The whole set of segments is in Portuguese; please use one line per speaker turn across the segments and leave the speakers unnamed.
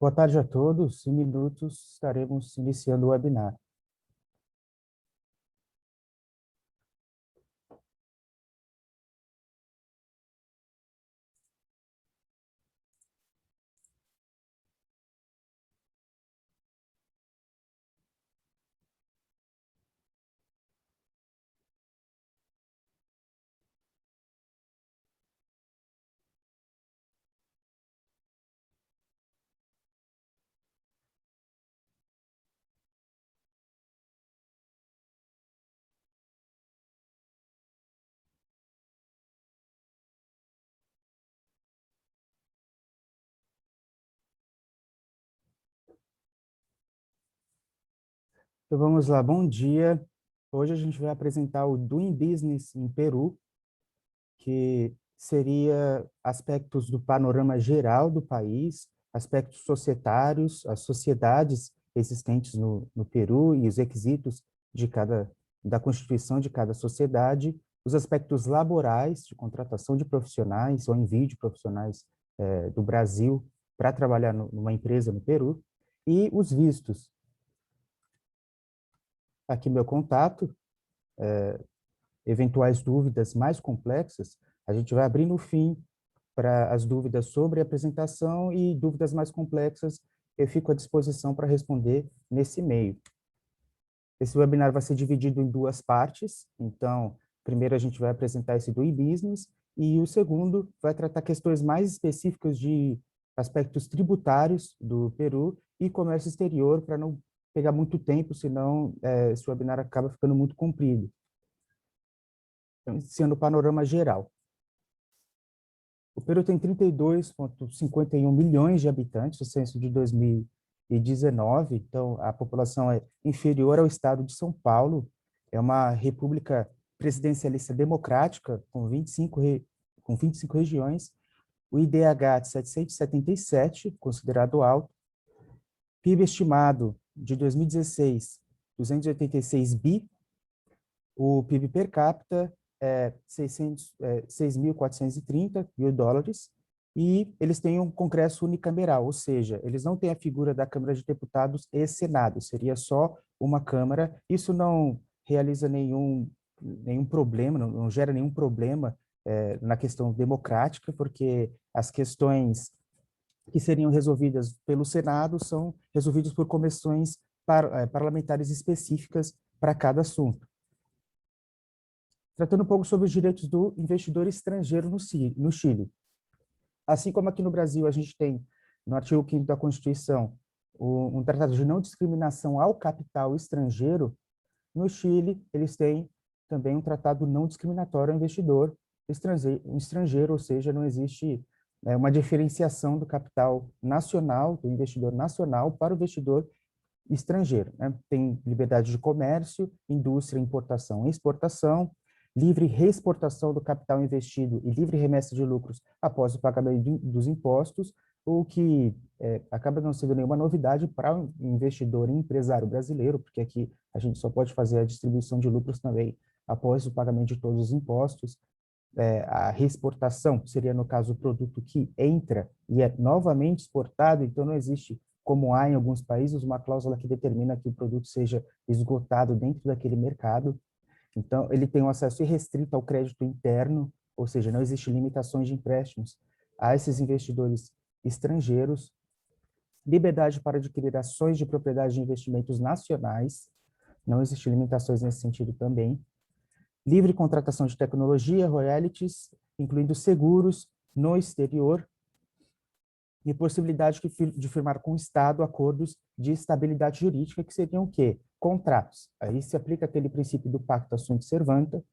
Boa tarde a todos. Em minutos estaremos iniciando o webinar. Então vamos lá, bom dia. Hoje a gente vai apresentar o Doing Business em Peru, que seria aspectos do panorama geral do país, aspectos societários, as sociedades existentes no Peru e os requisitos da constituição de cada sociedade, os aspectos laborais, de contratação de profissionais ou envio de profissionais do Brasil para trabalhar numa empresa no Peru, e os vistos. Aqui meu contato, eventuais dúvidas mais complexas, a gente vai abrir no fim para as dúvidas sobre a apresentação e dúvidas mais complexas, eu fico à disposição para responder nesse e-mail. Esse webinar vai ser dividido em duas partes, então, primeiro a gente vai apresentar esse do e-business e o segundo vai tratar questões mais específicas de aspectos tributários do Peru e comércio exterior, para não pegar muito tempo, senão esse webinar acaba ficando muito comprido. Então, iniciando o panorama geral. O Peru tem 32,51 milhões de habitantes, o censo de 2019, então a população é inferior ao estado de São Paulo, é uma república presidencialista democrática, com 25 regiões, o IDH de 777, considerado alto, PIB estimado de 2016, 286 bi, o PIB per capita é 6.430 mil dólares, e eles têm um congresso unicameral, ou seja, eles não têm a figura da Câmara de Deputados e Senado, seria só uma Câmara. Isso não realiza nenhum problema, não gera nenhum problema na questão democrática, porque as questões que seriam resolvidas pelo Senado são resolvidas por comissões parlamentares específicas para cada assunto. Tratando um pouco sobre os direitos do investidor estrangeiro no Chile. Assim como aqui no Brasil a gente tem, no artigo 5º da Constituição, um tratado de não discriminação ao capital estrangeiro, no Chile eles têm também um tratado não discriminatório ao investidor estrangeiro, ou seja, não existe uma diferenciação do capital nacional, do investidor nacional para o investidor estrangeiro. Tem liberdade de comércio, indústria, importação e exportação, livre reexportação do capital investido e livre remessa de lucros após o pagamento dos impostos, o que acaba não sendo nenhuma novidade para o investidor e empresário brasileiro, porque aqui a gente só pode fazer a distribuição de lucros também após o pagamento de todos os impostos. A reexportação seria, no caso, o produto que entra e é novamente exportado, então não existe, como há em alguns países, uma cláusula que determina que o produto seja esgotado dentro daquele mercado. Então, ele tem um acesso irrestrito ao crédito interno, ou seja, não existe limitações de empréstimos a esses investidores estrangeiros, liberdade para adquirir ações de propriedade de investimentos nacionais, não existe limitações nesse sentido também, livre contratação de tecnologia, royalties, incluindo seguros no exterior, e possibilidade de firmar com o Estado acordos de estabilidade jurídica, que seriam o quê? Contratos. Aí se aplica aquele princípio do pacta sunt servanda,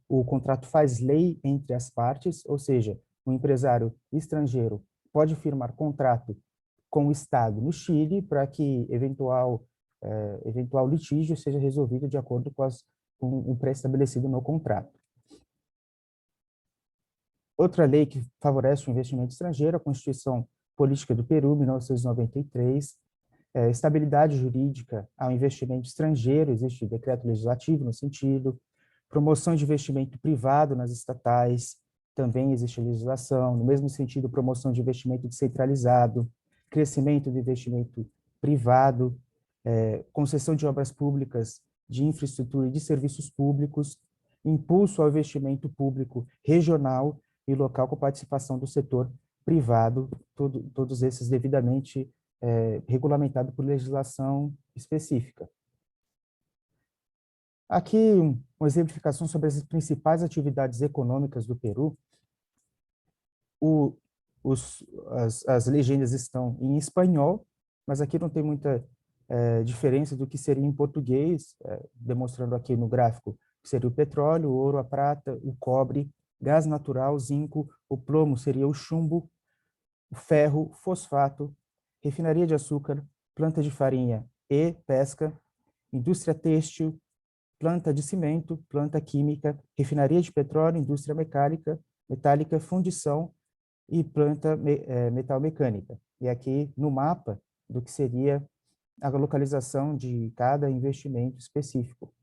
o contrato faz lei entre as partes, ou seja, o empresário estrangeiro pode firmar contrato com o Estado no Chile para que eventual litígio seja resolvido de acordo com o pré-estabelecido no contrato. Outra lei que favorece o investimento estrangeiro, a Constituição Política do Peru, 1993, estabilidade jurídica ao investimento estrangeiro, existe decreto legislativo no sentido, promoção de investimento privado nas estatais, também existe legislação, no mesmo sentido, promoção de investimento descentralizado, crescimento do investimento privado, concessão de obras públicas, de infraestrutura e de serviços públicos, impulso ao investimento público regional e local com participação do setor privado, todos esses devidamente regulamentado por legislação específica. Aqui, uma exemplificação sobre as principais atividades econômicas do Peru. As legendas estão em espanhol, mas aqui não tem muita diferença do que seria em português, demonstrando aqui no gráfico que seria o petróleo, o ouro, a prata, o cobre, gás natural, zinco, o plomo seria o chumbo, o ferro, fosfato, refinaria de açúcar, planta de farinha e pesca, indústria têxtil, planta de cimento, planta química, refinaria de petróleo, indústria metálica, fundição e planta metalmecânica. E aqui no mapa do que seria a localização de cada investimento específico.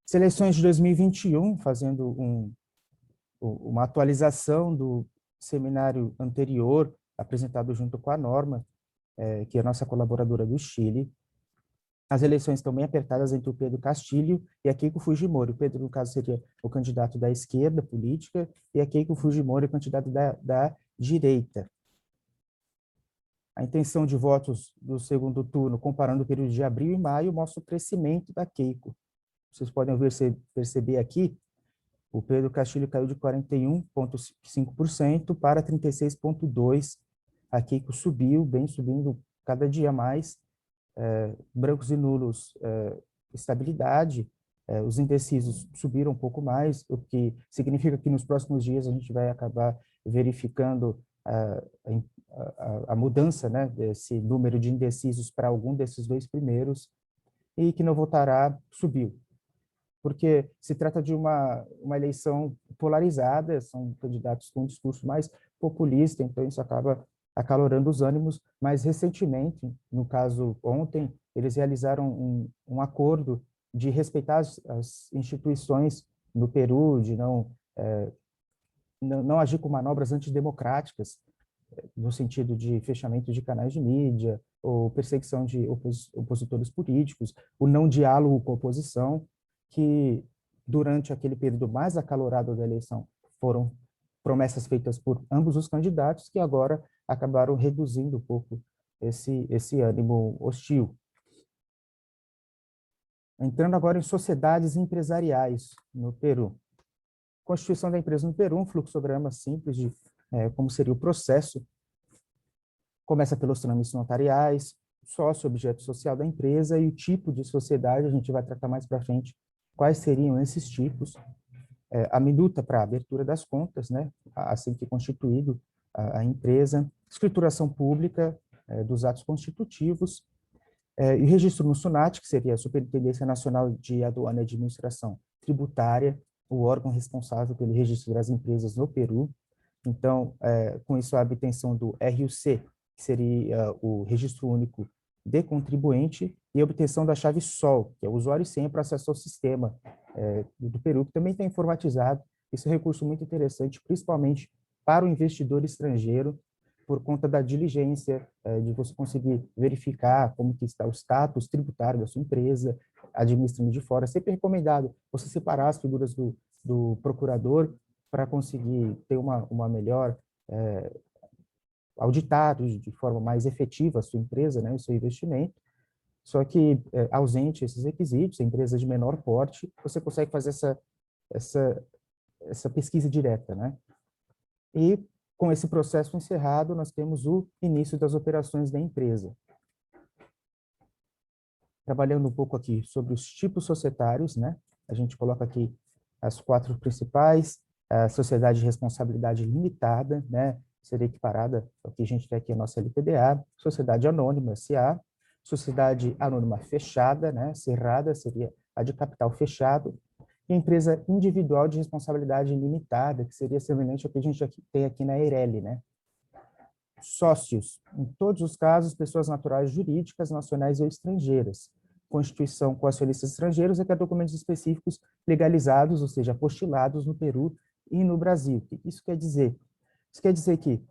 Seleções de 2021, fazendo uma atualização do seminário anterior, apresentado junto com a Norma, que é a nossa colaboradora do Chile. As eleições estão bem apertadas entre o Pedro Castilho e a Keiko Fujimori. O Pedro, no caso, seria o candidato da esquerda política e a Keiko Fujimori, o candidato da direita. A intenção de votos do segundo turno, comparando o período de abril e maio, mostra o crescimento da Keiko. Vocês podem perceber aqui, o Pedro Castilho caiu de 41,5% para 36,2%. A Keiko subiu, bem subindo cada dia mais. Brancos e nulos, estabilidade. Os indecisos subiram um pouco mais, o que significa que nos próximos dias a gente vai acabar verificando a mudança, né, desse número de indecisos para algum desses dois primeiros, e que não votará subiu. Porque se trata de uma eleição polarizada, são candidatos com um discurso mais populista, então isso acaba acalorando os ânimos. Mas recentemente, no caso ontem, eles realizaram um acordo de respeitar as instituições no Peru, de não agir com manobras antidemocráticas, no sentido de fechamento de canais de mídia, ou perseguição de opositores políticos, o não diálogo com a oposição, que durante aquele período mais acalorado da eleição foram promessas feitas por ambos os candidatos, que agora acabaram reduzindo um pouco esse ânimo hostil. Entrando agora em sociedades empresariais no Peru. Constituição da empresa no Peru, um fluxograma simples de como seria o processo. Começa pelos trâmites notariais, sócio, objeto social da empresa e o tipo de sociedade, a gente vai tratar mais para frente quais seriam esses tipos. A minuta para a abertura das contas, né, assim que constituído a empresa, escrituração pública dos atos constitutivos, e o registro no SUNAT, que seria a Superintendência Nacional de Aduana e Administração Tributária, o órgão responsável pelo registro das empresas no Peru. Então, com isso, a obtenção do RUC, que seria o Registro Único de Contribuinte, e a obtenção da chave SOL, que é o usuário e senha para acesso ao sistema do Peru, que também está informatizado. Esse é um recurso muito interessante, principalmente para o investidor estrangeiro, por conta da diligência, de você conseguir verificar como que está o status tributário da sua empresa, administrando de fora. É sempre recomendado você separar as figuras do procurador para conseguir ter uma melhor auditar de forma mais efetiva a sua empresa, né, o seu investimento. Só que, ausente esses requisitos, empresas de menor porte, você consegue fazer essa pesquisa direta, né? E, com esse processo encerrado, nós temos o início das operações da empresa. Trabalhando um pouco aqui sobre os tipos societários, né? A gente coloca aqui as 4 principais: a sociedade de responsabilidade limitada, né? Seria equiparada ao que a gente tem aqui a nossa LTDA, sociedade anônima, SA, sociedade anônima fechada, né? Cerrada seria a de capital fechado, e empresa individual de responsabilidade limitada, que seria semelhante ao que a gente tem aqui na EIRELI, né? Sócios, em todos os casos, pessoas naturais jurídicas, nacionais ou estrangeiras. Constituição com acionistas estrangeiros requer documentos específicos legalizados, ou seja, apostilados no Peru e no Brasil. O que isso quer dizer? Isso quer dizer que,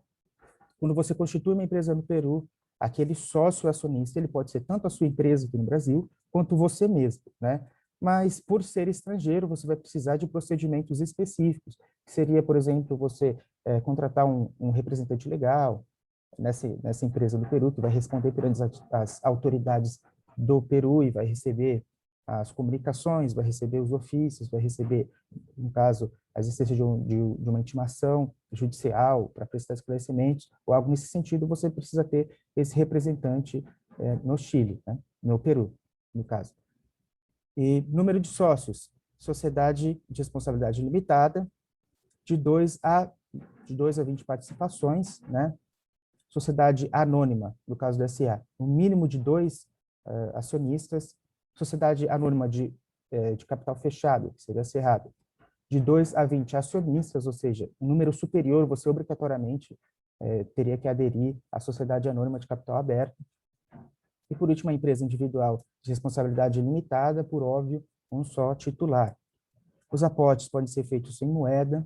quando você constitui uma empresa no Peru, aquele sócio acionista, ele pode ser tanto a sua empresa aqui no Brasil, quanto você mesmo, né? Mas, por ser estrangeiro, você vai precisar de procedimentos específicos, que seria, por exemplo, você contratar um representante legal nessa empresa do Peru, que vai responder perante as autoridades do Peru e vai receber as comunicações, vai receber os ofícios, vai receber, no caso, a existência de uma intimação judicial para prestar esclarecimentos, ou algo nesse sentido, você precisa ter esse representante no Chile, né? No Peru, no caso. E número de sócios, sociedade de responsabilidade limitada, de 2 a 20 participações, né? Sociedade anônima, no caso do SA, um mínimo de 2 acionistas, sociedade anônima de capital fechado, que seria cerrado, de 2 a 20 acionistas, ou seja, um número superior, você obrigatoriamente teria que aderir à sociedade anônima de capital aberto. E, por último, a empresa individual de responsabilidade limitada, por óbvio, um só titular. Os aportes podem ser feitos em moeda,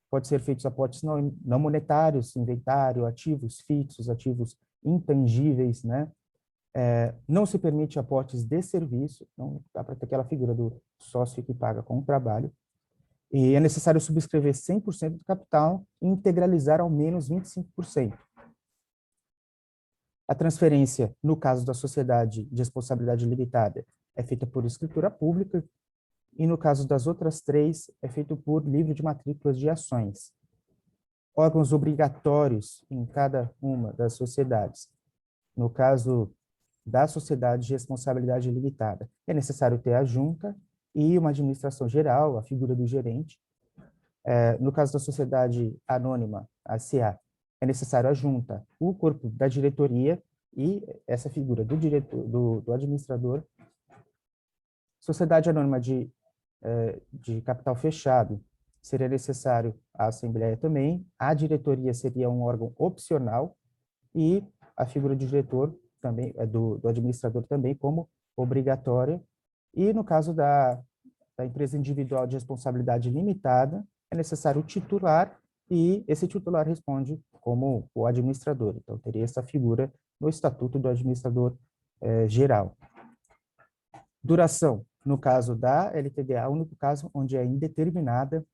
pode ser feitos aportes não monetários, inventário, ativos fixos, ativos intangíveis, né? Não se permite aportes de serviço, não dá para ter aquela figura do sócio que paga com o trabalho, e é necessário subscrever 100% do capital e integralizar ao menos 25%. A transferência, no caso da sociedade de responsabilidade limitada, é feita por escritura pública, e no caso das outras 3, é feito por livro de matrículas de ações. Órgãos obrigatórios em cada uma das sociedades. No caso da sociedade de responsabilidade limitada, é necessário ter a junta e uma administração geral, a figura do gerente. No caso da sociedade anônima, a CA, é necessário a junta, o corpo da diretoria e essa figura do diretor, do administrador. Sociedade anônima de capital fechado, seria necessário a assembleia também, a diretoria seria um órgão opcional e a figura do diretor também, do administrador também como obrigatória. E no caso da empresa individual de responsabilidade limitada, é necessário o titular e esse titular responde como o administrador. Então, teria essa figura no estatuto do administrador geral. Duração, no caso da LTDA, o único caso onde é indeterminada.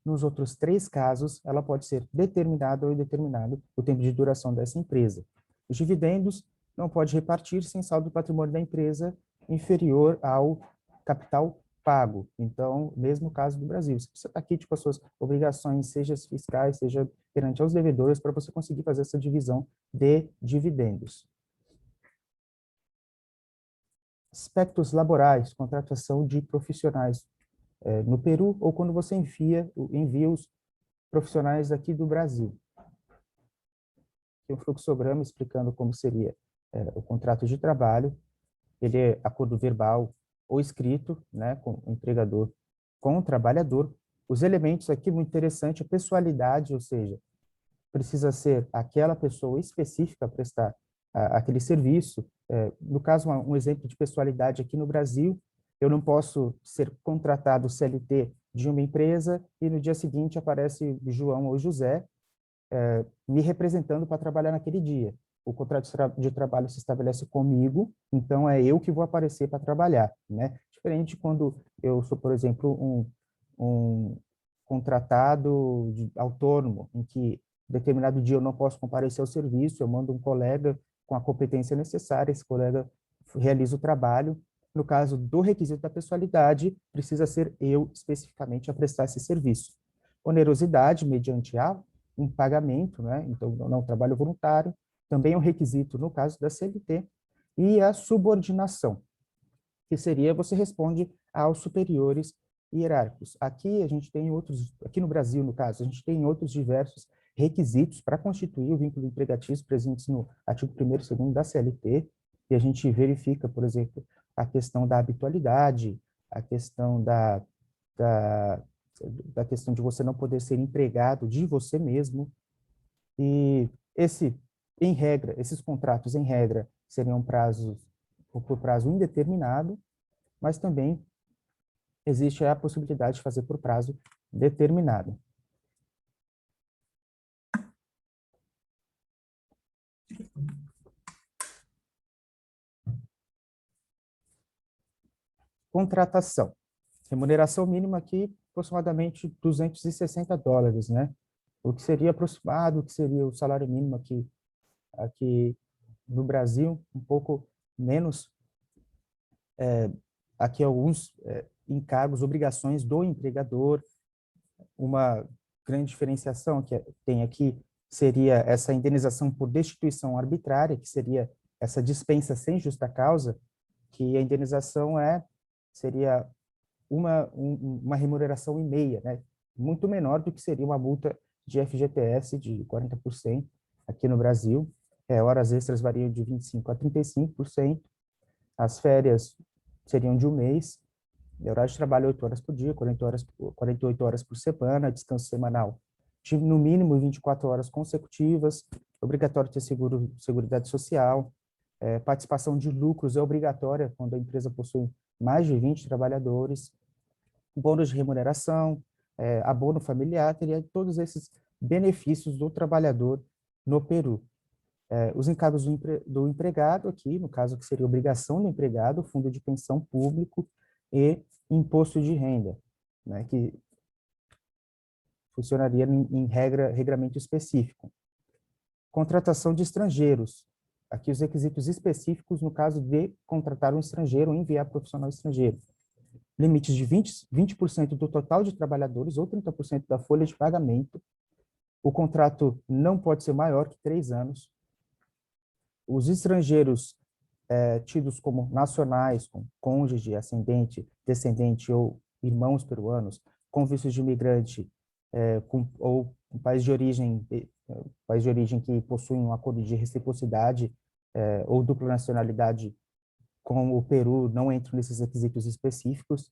Nos outros 3 casos, ela pode ser determinada ou indeterminado o tempo de duração dessa empresa. Os dividendos não pode repartir sem saldo do patrimônio da empresa inferior ao capital pago. Então, mesmo caso do Brasil, você precisa estar aqui com as suas obrigações, seja fiscais, seja perante aos devedores, para você conseguir fazer essa divisão de dividendos. Aspectos laborais, contratação de profissionais no Peru, ou quando você envia os profissionais aqui do Brasil. Tem um fluxograma explicando como seria o contrato de trabalho. Ele é acordo verbal ou escrito, né, com o empregador com o trabalhador. Os elementos aqui, muito interessante, a pessoalidade, ou seja, precisa ser aquela pessoa específica a prestar aquele serviço. No caso, um exemplo de pessoalidade aqui no Brasil, eu não posso ser contratado CLT de uma empresa e no dia seguinte aparece João ou José me representando para trabalhar naquele dia. O contrato de trabalho se estabelece comigo, então é eu que vou aparecer para trabalhar, né? Diferente quando eu sou, por exemplo, um contratado autônomo, em que determinado dia eu não posso comparecer ao serviço, eu mando um colega com a competência necessária, esse colega realiza o trabalho. No caso do requisito da pessoalidade, precisa ser eu especificamente a prestar esse serviço. Onerosidade, mediante um pagamento, né? Então, não trabalho voluntário, também é um requisito no caso da CLT, e a subordinação, que seria você responde aos superiores hierárquicos. Aqui a gente tem outros, aqui no Brasil, no caso, a gente tem outros diversos requisitos para constituir o vínculo empregatício presentes no artigo 1º e 2º da CLT, e a gente verifica, por exemplo, a questão da habitualidade, a questão da questão de você não poder ser empregado de você mesmo, e em regra, esses contratos, em regra, seriam prazos por prazo indeterminado, mas também existe a possibilidade de fazer por prazo determinado. Contratação. Remuneração mínima aqui, aproximadamente $260, né? O que seria aproximado, o que seria o salário mínimo aqui no Brasil, um pouco menos. Aqui alguns encargos, obrigações do empregador. Uma grande diferenciação que tem aqui seria essa indenização por destituição arbitrária, que seria essa dispensa sem justa causa, que a indenização seria uma remuneração e meia, né? Muito menor do que seria uma multa de FGTS de 40% aqui no Brasil. Horas extras variam de 25% a 35%. As férias seriam de um mês. Horário de trabalho 8 horas por dia, 48 horas por semana, descanso semanal de no mínimo 24 horas consecutivas, obrigatório ter seguridade social, participação de lucros é obrigatória quando a empresa possui mais de 20 trabalhadores, bônus de remuneração, abono familiar, teria todos esses benefícios do trabalhador no Peru. Os encargos do empregado aqui, no caso que seria obrigação do empregado, fundo de pensão público e imposto de renda, né, que funcionaria em regramento específico. Contratação de estrangeiros. Aqui os requisitos específicos no caso de contratar um estrangeiro ou enviar profissional estrangeiro. Limites de 20% do total de trabalhadores ou 30% da folha de pagamento. O contrato não pode ser maior que 3 anos. Os estrangeiros tidos como nacionais, com cônjuge, ascendente, descendente ou irmãos peruanos, com visto de imigrante ou um país de origem que possui um acordo de reciprocidade ou dupla nacionalidade com o Peru não entram nesses requisitos específicos.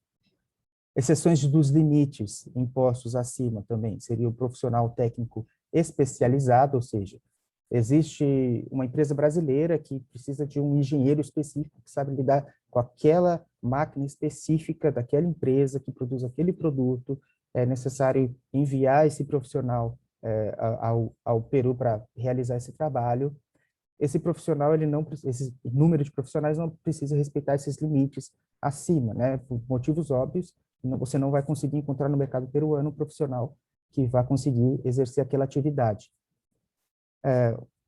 Exceções dos limites impostos acima também seria o profissional técnico especializado, ou seja, existe uma empresa brasileira que precisa de um engenheiro específico que sabe lidar com aquela máquina específica daquela empresa que produz aquele produto. É necessário enviar esse profissional ao Peru para realizar esse trabalho. Esse profissional, esse número de profissionais não precisa respeitar esses limites acima, né? Por motivos óbvios, você não vai conseguir encontrar no mercado peruano um profissional que vá conseguir exercer aquela atividade.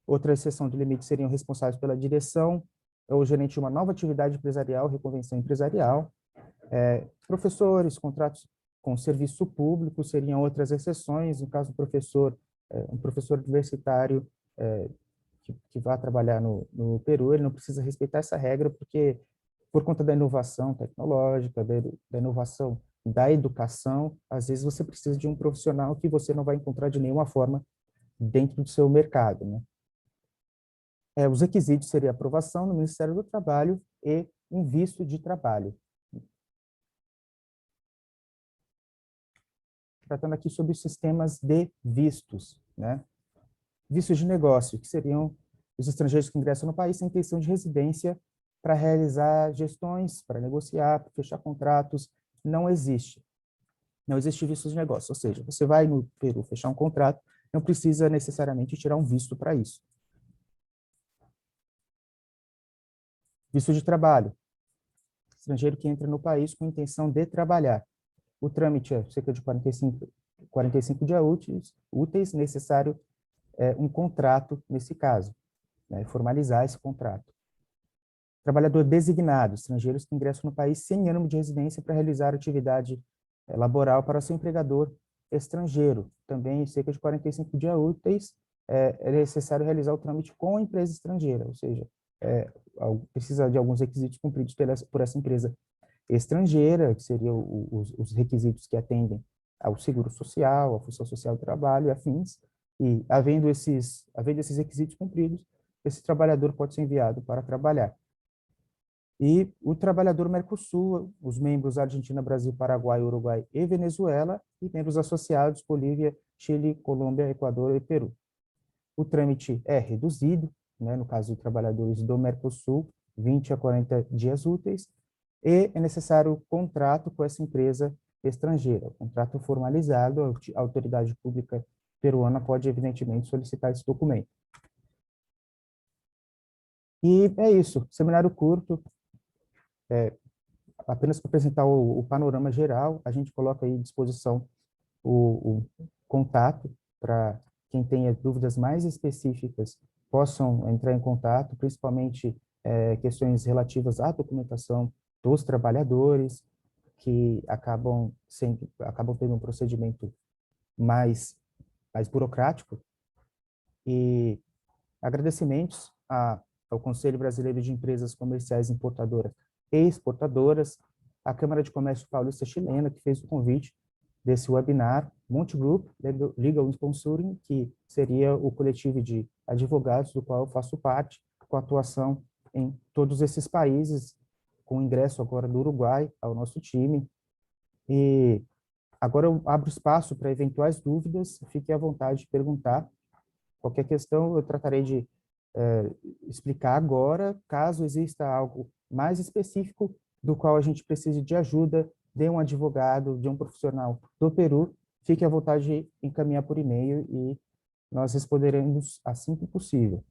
Outra exceção de limite seriam responsáveis pela direção ou gerente de uma nova atividade empresarial, reconvenção empresarial. Professores, contratos com serviço público seriam outras exceções. No caso do professor, um professor universitário que vá trabalhar no Peru, ele não precisa respeitar essa regra, porque por conta da inovação tecnológica, da inovação da educação, às vezes você precisa de um profissional que você não vai encontrar de nenhuma forma dentro do seu mercado, né? Os requisitos seriam aprovação no Ministério do Trabalho e um visto de trabalho. Tratando aqui sobre os sistemas de vistos, né? Vistos de negócio, que seriam os estrangeiros que ingressam no país sem intenção de residência para realizar gestões, para negociar, para fechar contratos. Não existe. Não existe visto de negócio, ou seja, você vai no Peru fechar um contrato, não precisa necessariamente tirar um visto para isso. Visto de trabalho. Estrangeiro que entra no país com intenção de trabalhar. O trâmite é cerca de 45 dias úteis, necessário um contrato nesse caso, né, formalizar esse contrato. Trabalhador designado, estrangeiros que ingressam no país sem ano de residência para realizar atividade laboral para seu empregador estrangeiro. Também cerca de 45 dias úteis é necessário realizar o trâmite com a empresa estrangeira, ou seja, precisa de alguns requisitos cumpridos por essa empresa estrangeira, que seriam os requisitos que atendem ao seguro social, à função social do trabalho e afins, e havendo esses requisitos cumpridos, esse trabalhador pode ser enviado para trabalhar. E o trabalhador Mercosul, os membros Argentina, Brasil, Paraguai, Uruguai e Venezuela, e membros associados Bolívia, Chile, Colômbia, Equador e Peru. O trâmite é reduzido, né, no caso de trabalhadores do Mercosul, 20 a 40 dias úteis, e é necessário contrato com essa empresa estrangeira, contrato formalizado. A autoridade pública peruana pode, evidentemente, solicitar esse documento. E é isso, seminário curto, apenas para apresentar o panorama geral, a gente coloca aí à disposição o contato para quem tenha dúvidas mais específicas possam entrar em contato, principalmente questões relativas à documentação dos trabalhadores, que acabam tendo um procedimento mais, mais burocrático, e agradecimentos ao Conselho Brasileiro de Empresas Comerciais Importadoras e Exportadoras, à Câmara de Comércio Paulista Chilena, que fez o convite desse webinar, Monte Group Legal Sponsoring, que seria o coletivo de advogados do qual eu faço parte, com atuação em todos esses países, com ingresso agora do Uruguai ao nosso time. E agora eu abro espaço para eventuais dúvidas, fique à vontade de perguntar. Qualquer questão eu tratarei de explicar agora, caso exista algo mais específico do qual a gente precise de ajuda de um advogado, de um profissional do Peru, fique à vontade de encaminhar por e-mail e nós responderemos assim que possível.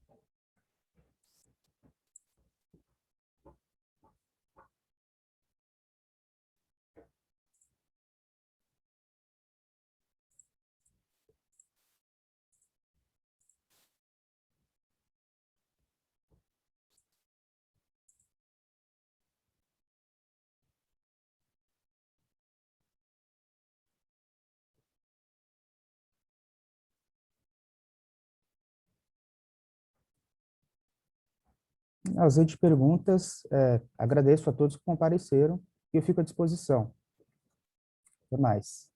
Ausente de perguntas, agradeço a todos que compareceram e eu fico à disposição. Até mais.